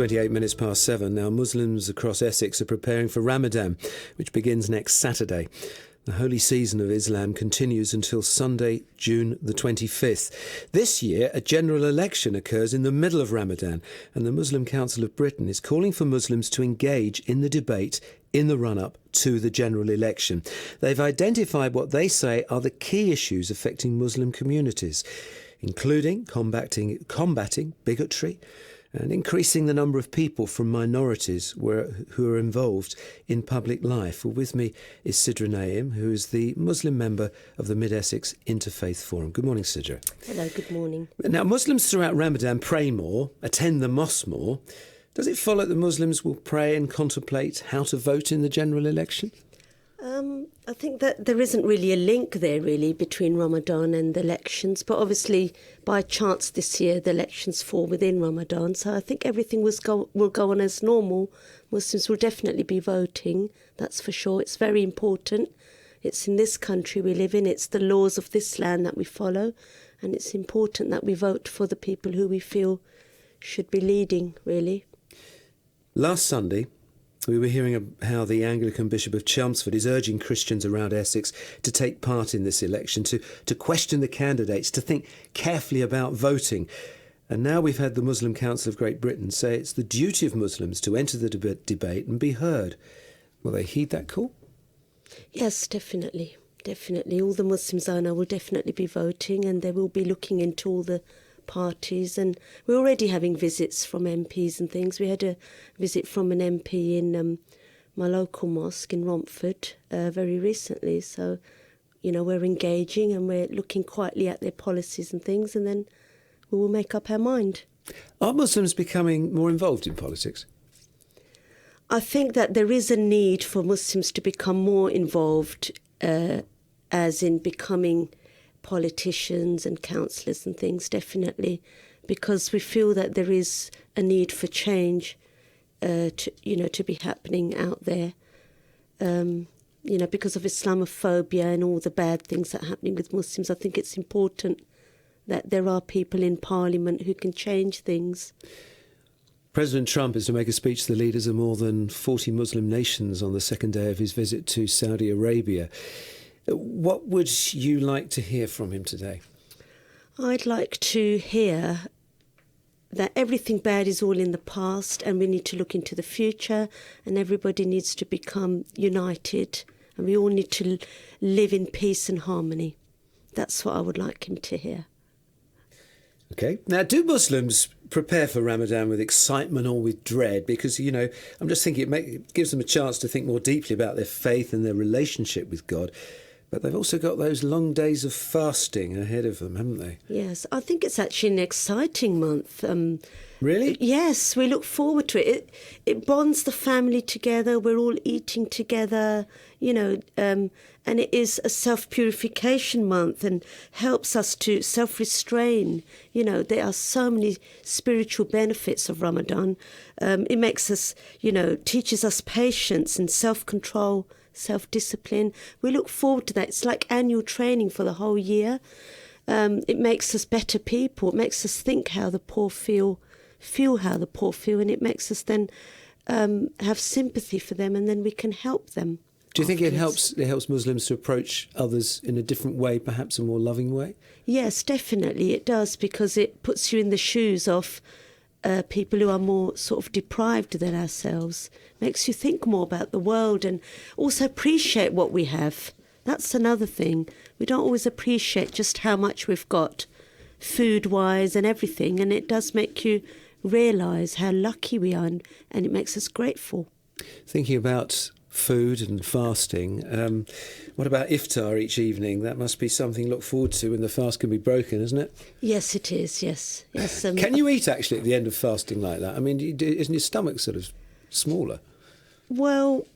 28 minutes past 7 now. Muslims across Essex are preparing for Ramadan, which begins next Saturday. The holy season of Islam continues until Sunday, June the 25th. This year, a general election occurs in the middle of Ramadan, and the Muslim Council of Britain is calling for Muslims to engage in the debate in the run-up to the general election. They've identified what they say are the key issues affecting Muslim communities, including combating bigotry, and increasing the number of people from minorities who are involved in public life. Well, with me is Sidra Naim, who is the Muslim member of the Mid-Essex Interfaith Forum. Good morning, Sidra. Hello, good morning. Now, Muslims throughout Ramadan pray more, attend the mosque more. Does it follow that Muslims will pray and contemplate how to vote in the general election? I think that there isn't really a link there, really, between Ramadan and the elections. But obviously, by chance this year, the elections fall within Ramadan. So I think everything will go on as normal. Muslims will definitely be voting, that's for sure. It's very important. It's in this country we live in. It's the laws of this land that we follow. And it's important that we vote for the people who we feel should be leading, really. Last Sunday, we were hearing how the Anglican Bishop of Chelmsford is urging Christians around Essex to take part in this election, to question the candidates, to think carefully about voting. And now we've had the Muslim Council of Great Britain say it's the duty of Muslims to enter the debate and be heard. Will they heed that call? Yes, definitely. Definitely. All the Muslims I know will definitely be voting, and they will be looking into all the parties, and we're already having visits from MPs and things. We had a visit from an MP in my local mosque in Romford very recently, so we're engaging and we're looking quietly at their policies and things, and then we will make up our mind. Are Muslims becoming more involved in politics? I think that there is a need for Muslims to become more involved, as in becoming politicians and councillors and things, definitely, because we feel that there is a need for change to be happening out there, because of Islamophobia and all the bad things that are happening with Muslims. I think it's important that there are people in Parliament who can change things. President Trump is to make a speech to the leaders of more than 40 Muslim nations on the second day of his visit to Saudi Arabia. What would you like to hear from him today? I'd like to hear that everything bad is all in the past and we need to look into the future, and everybody needs to become united, and we all need to live in peace and harmony. That's what I would like him to hear. OK. Now, do Muslims prepare for Ramadan with excitement or with dread? Because, I'm just thinking it gives them a chance to think more deeply about their faith and their relationship with God. But they've also got those long days of fasting ahead of them, haven't they? Yes, I think it's actually an exciting month. Really? Yes, we look forward to it. It bonds the family together. We're all eating together, and it is a self-purification month and helps us to self-restrain. There are so many spiritual benefits of Ramadan. It makes us, teaches us patience and self-control, self-discipline. We look forward to that. It's like annual training for the whole year. It makes us better people. It makes us think how the poor feel how the poor feel, and it makes us then have sympathy for them, and then we can help them. Do you think it helps Muslims to approach others in a different way, perhaps a more loving way? Yes, definitely it does, because it puts you in the shoes of people who are more sort of deprived than ourselves. Makes you think more about the world and also appreciate what we have. That's another thing. We don't always appreciate just how much we've got, food-wise and everything, and it does make you realise how lucky we are, and it makes us grateful. Thinking about food and fasting, what about iftar each evening? That must be something to look forward to when the fast can be broken, isn't it? Yes, it is, yes. Can you eat actually at the end of fasting like that? I mean, isn't your stomach sort of smaller? Well,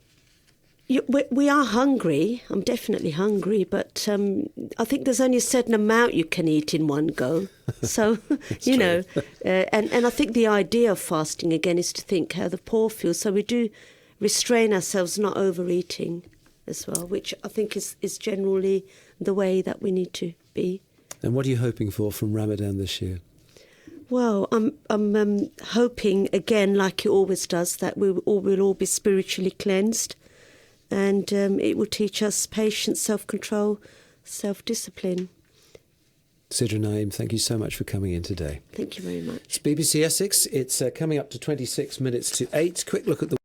we are hungry. I'm definitely hungry, but I think there's only a certain amount you can eat in one go. So, and I think the idea of fasting, again, is to think how the poor feel. So we do restrain ourselves not overeating as well, which I think is generally the way that we need to be. And what are you hoping for from Ramadan this year? Well, I'm hoping, again, like it always does, that we'll all be spiritually cleansed, and it will teach us patience, self-control, self-discipline. Sidra Naim, thank you so much for coming in today. Thank you very much. It's BBC Essex. It's coming up to 26 minutes to 8. Quick look at the